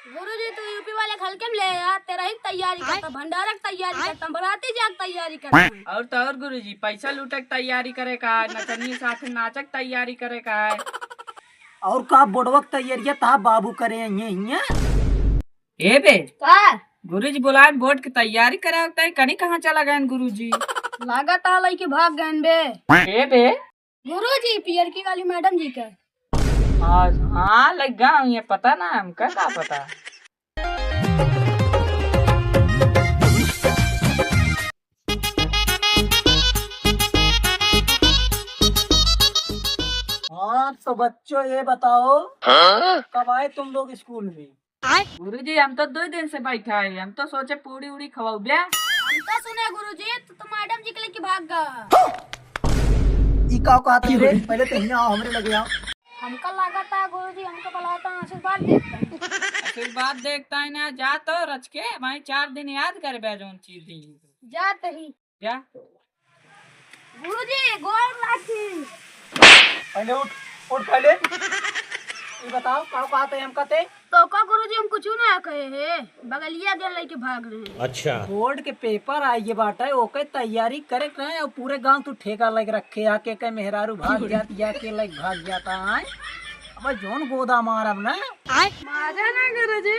गुरुजी तू यूपी वाले हल्के में ले यार, तेरा ही तैयारी करता, भंडारक तैयारी करता, बराती जाग तैयारी करता। और तो और गुरुजी पैसा लूटक तैयारी करे का है, नचनी साथ नाचक तैयारी करे का है। और का बोड़वक तैयारिया ता बाबू करे ये ए बे का गुरुजी बुलाए वोट की तैयारी करे होता है, कहीं कहाँ चला गए गुरुजी? लागत आ लई के भाग गए बे। ए बे गुरुजी पियर की वाली मैडम जी के आज हाँ लग गया ये पता ना हमका क्या पता। हाँ तो बच्चों ये बताओ कब आए तुम लोग स्कूल में? गुरुजी हम तो 2 दिन से बैठा है, हम तो सोचे पूरी उड़ी खवाऊ ब्या। हम तो सुने गुरुजी तो मैडम जी के लेके भाग गए। ई का कहती रे पहले तो यहाँ हमरे लगे आओ। हमका लागत है गुरुजी हमको बुलाता आशीर्वाद देता है। आशीर्वाद देखता है ना, जा तो रच के भाई 4 दिन याद कर बे जोन चीज दी जाते ही जा। गुरुजी गोल लाठी पहले उठ पहले ये बताओ का कहते हम कहते तो का गुरुजी हम कुछ ना कहे है, बगलिया दिन लेके भाग रहे हैं। अच्छा बोर्ड के पेपर आइए बाटा ओके तैयारी करे रहे और पूरे गांव तू ठेका लग रखे आके के मेहरारू भाग जाती या के लग भाग जाता है। अब जोन गोदा मारब ना मारा ना गुरुजी।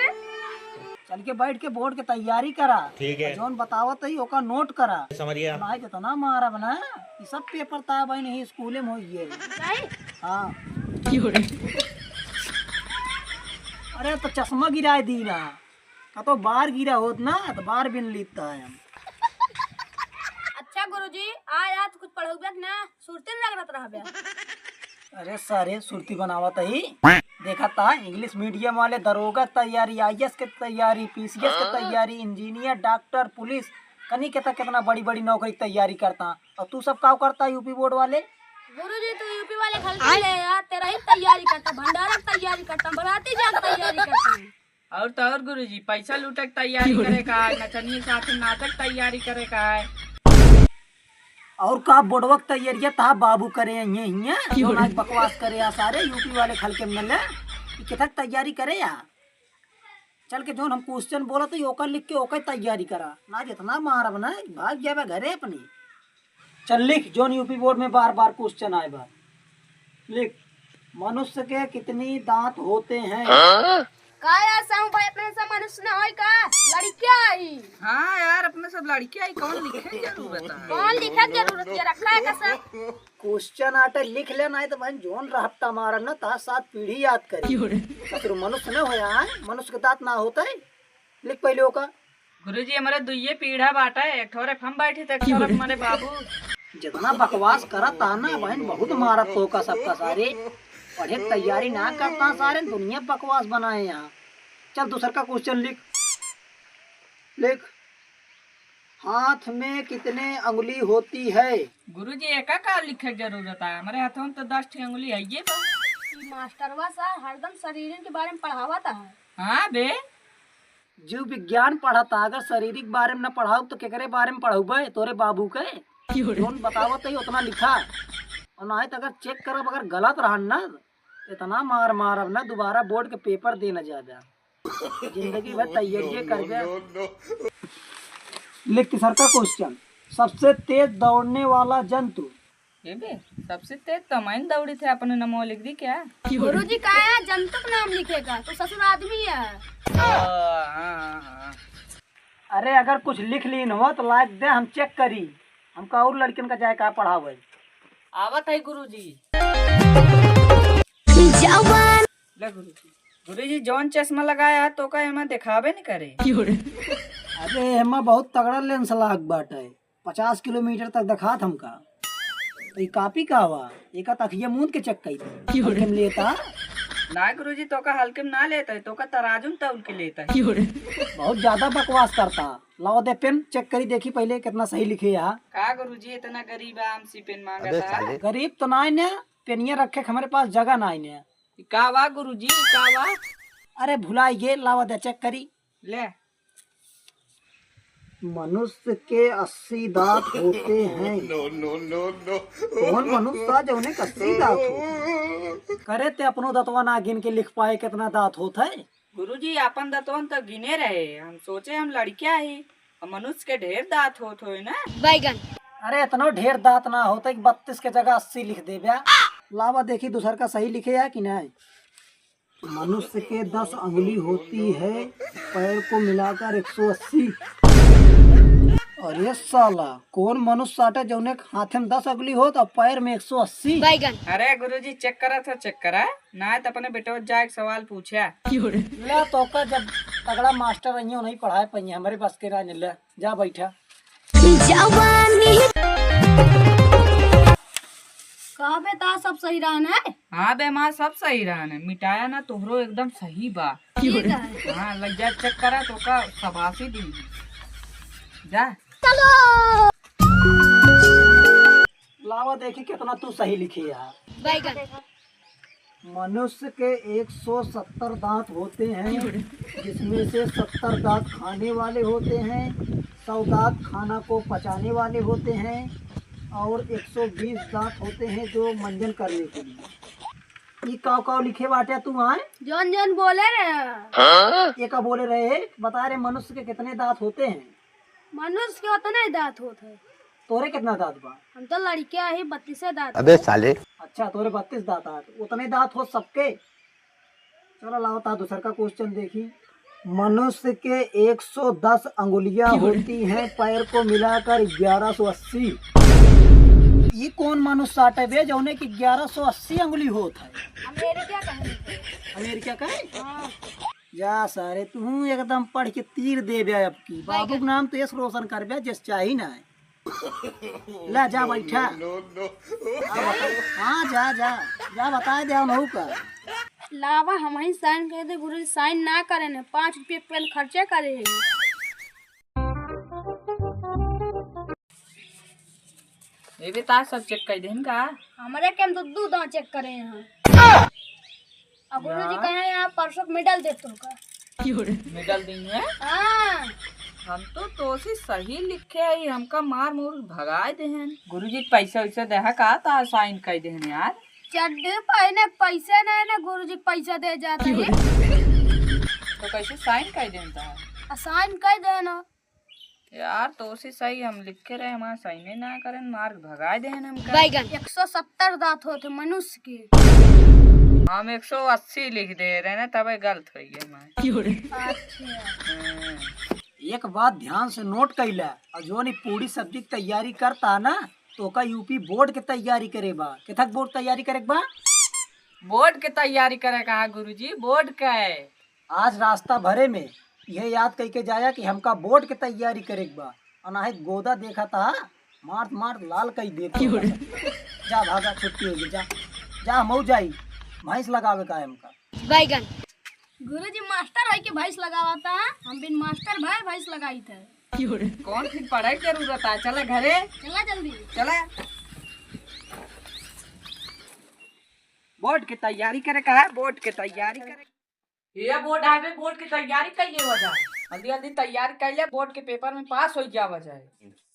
चल के बैठ के बोर्ड के तैयारी करा, ठीक है जोन बतावत ही ओका नोट करा, समझ गया ना? जितना मारब ना ये सब पेपर ता भाई नहीं स्कूले में होइए। हाँ अरे तो चश्मा गिरा दी ना का तो बार गिरा होत ना तो बार बिन लेता है हम। अच्छा गुरुजी आज कुछ पढ़ोगे ना, सुरती लग रहा बे। अरे सारे सुरती बनावत ही देखा था इंग्लिश मीडियम वाले दरोगा तैयारी, आईएएस के तैयारी, पीसीएस के तैयारी, इंजीनियर, डॉक्टर, पुलिस कनी के तक कितना बड़ी बड़ी नौकरी की तैयारी करता। और तू सब क्या करता यूपी बोर्ड वाले? गुरुजी तू यूपी वाले हल्के ले यार, तेरा ही तैयारी करता, भंडारक तैयारी करता, बराती जाग तैयारी करता। और तो और गुरुजी पैसा लूटक तैयारी करे का है, नचनी साथ नाचक तैयारी करे का है। और का बोड़वक तैयारिया ता बाबू करे ये आज बकवास करे या सारे यूपी वाले हल्के में ले कितक तैयारी करे या चल के जोन हम क्वेश्चन बोला तो ओकर लिख के ओकर तैयारी करा ना जितना मारब ना भाग जाए घरे अपनी। चल लिख जोन यूपी बोर्ड में बार बार क्वेश्चन आए बार लिख, मनुष्य के कितनी दांत होते हैं? का यार साहू भाई अपने सब मनुष्य ने होई का लड़कियां आई। हाँ यार अपने सब लड़की आई, कौन लिखे जरूर बता। कौन लिखा जरूरत है रखा है कसम। क्वेश्चन आटे लिख लेना है तो भाई जोन रहता मारब ना ता 7 पीढ़ी याद करी। तो मनुष्य न होया है, मनुष्य के दांत ना होता है। लिख पहले ओका। गुरुजी हमारे 2 पीढ़ा बाटा है, एक ठोरे हम बैठे थे, एक ठोरे हमारे बाबू। जितना बकवास करा था ना बहन बहुत मारत तो का सबका सारे पढ़े तैयारी ना करता सारे दुनिया बकवास बनाए यहाँ। चल दूसरा का क्वेश्चन लिख लिख, हाथ में कितने अंगुली होती है? गुरुजी एका का लिखे जरूरत है, हमारे हाथों में तो 10 अंगुली है ये बा। मास्टरवा सर हरदम शरीर के बारे में पढ़ावता है। हाँ बे जीव विज्ञान पढ़ता, अगर शारीरिक बारे में न पढ़ाओ तो केकरे बारे में पढ़ाऊ तोरे बाबू के जोन बतावत है उतना लिखा। और ना तो अगर चेक करब अगर गलत रहा ना इतना मारब ना दोबारा बोर्ड के पेपर देना जाबे, जिंदगी भर तैयारी कर। लिख सर का क्वेश्चन, सबसे तेज दौड़ने वाला जंतु? ये बे सबसे तेज तमाइन दौड़ी थे, अपने नमो लिख दी क्या? गुरुजी का है जंतु का नाम लिखेगा तो ससुर आदमी है। अरे अगर कुछ लिख ली हो तो लाइक दे, हम चेक करी हमका और लड़कियन का जाए का पढ़ावे आवत है गुरुजी। ले गुरुजी जौन चश्मा लगाया है तो का हमें दिखावे नहीं करे। अरे हमें बहुत तगड़ा लेंस लाग बाटे 50 किलोमीटर तक दिखात हमका। तो ये कापी का हुआ एक तकिया मूंद के चेक कई थी लेता ना गुरुजी तो का हल्के में ना लेता है, तो का तराजू में तौल के लेता है। बहुत ज्यादा बकवास करता। लाओ दे पेन चेक करी देखी पहले कितना सही लिखे यहाँ। का गुरुजी इतना गरीब है हमसे पेन मांगता है? गरीब तो ना ने पेनिया रखे हमारे पास जगह ना ने। का वा गुरुजी का वा? अरे भुलाइए लावा दे चेक करी ले। मनुष्य के 80 दांत होते हैं। कौन मनुष्य था जो उन्हें 80 दांत हो? करे ते अपनो दतवा ना गिन के लिख पाए कितना दांत होता है? गुरुजी अपन दतवन तो गिने रहे, हम सोचे हम लड़कियां ही और मनुष्य के ढेर दांत होत होए ना। बैगन। अरे इतना ढेर दांत ना होता, 32 के जगह 80 लिख दे ब्या। लावा देखी दूसर का सही लिखे है कि नहीं। मनुष्य के 10 अंगुली होती है, पैर को मिलाकर 180। अरे साला कौन मनुष्य साटे जौने हाथे में 10 अंगुली हो तो पैर में 180। बैगन। अरे गुरुजी चेक करा था, चेक करा ना तो अपने बेटो जाए सवाल पूछा। ला तो का जब तगड़ा मास्टर रही नहीं पढ़ाए पाई हमारे पास के राज ले जा बैठा। कहा बेटा सब सही रहना है। हाँ बे माँ सब सही रहा है, मिटाया ना तोहरो एकदम सही बा। ठीक है। हाँ लग जा चेक करा तो का शाबाशी दी जा। लावा देखी कितना तू सही लिखी यार। बैगन। मनुष्य के 170 दांत होते हैं, जिसमें से 70 दांत खाने वाले होते हैं, 100 दांत खाना को पचाने वाले होते हैं और 120 दांत होते हैं जो मंजन करने के लिए। ये काव लिखे बाटे तू आए जौन जौन बोले रहे। ये का बोले रहे बता रहे मनुष्य के कितने दांत होते हैं। मनुष्य के उतने ही दांत होते हैं। तोरे कितना दांत बा। हम तो लड़कियां ही 32 दांत। अबे साले। अच्छा तोरे 32 दांत आत, उतने दांत हो सबके। चलो लाओ ता दूसर का क्वेश्चन देखी। मनुष्य के 110 अंगुलियां होती हैं, पैर को मिलाकर 1180। ये कौन मनुष्य साटे बे जौने की 1180 अंगुली होत है। अमेरिका कहे। अमेरिका का है? हाँ। जा सारे तू एकदम पढ़ के तीर दे बे। अब की बाबू के नाम तो यश रोशन कर बे जिस चाहिए ना है। ला जा बैठा। हाँ जा जा जा बता दे हम का। लावा हम ही साइन कर दे। गुरु साइन ना करे ने 5 रुपये पेन खर्चे करे है। ये भी तार सब चेक कर देन का। हमारे के हम तो दूध चेक करे हैं। अब गुरु जी कहे यहाँ परसों मेडल दे तुमका। मेडल देंगे। हाँ। हम तो से सही लिखे आई, हमका मार मोर भगाए देहन। गुरुजी पैसा वैसा देहा का ता साइन कर देहन यार। चड्डे पहने पैसे नहीं ना गुरु जी पैसा दे जाते हैं। तो कैसे साइन कर देन ता। साइन कर देना यार तो से सही हम लिखे रहे, हमारा साइने ना करें मार भगाए देहन हमका। बैगन। 170 दांत होते मनुष्य के। हम 180 लिख दे रहे ना, तब गलत हो गया। अच्छा। एक बात ध्यान से नोट कैला, और जो नहीं पूरी सब्जी की तैयारी करता ना तो का यूपी बोर्ड के तैयारी करे बा। कितक बोर्ड तैयारी करे बा। बोर्ड के तैयारी करे कहा गुरुजी, बोर्ड का है। आज रास्ता भरे में यह याद करके जाया कि हमका बोर्ड के तैयारी करे बा। अनाहित गोदा देखा था मार मार लाल कई देख। जा भागा छुट्टी हो गई। जा जा मऊ जाई भैंस लगावे का है हमका। बैगन। गुरु जी मास्टर है कि भैंस लगावा था। हम बिन मास्टर भाई भैंस लगाई थे। कौन फिर पढ़ाई जरूरत है। चला घरे चला जल्दी चला। बोर्ड की तैयारी करे कहा है, बोर्ड की तैयारी करे। ये बोर्ड है, बोर्ड की तैयारी करिए वजह जल्दी जल्दी तैयारी कर ले, बोर्ड के पेपर में पास हो जा वजह।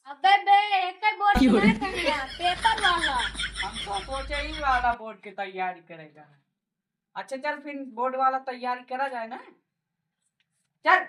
अबे बे एक ही बोर्ड ना करना पेपर वाला। हम तो सोचे ही वाला बोर्ड की तैयारी करेगा। अच्छा चल फिर बोर्ड वाला तैयारी करा जाए ना। चल।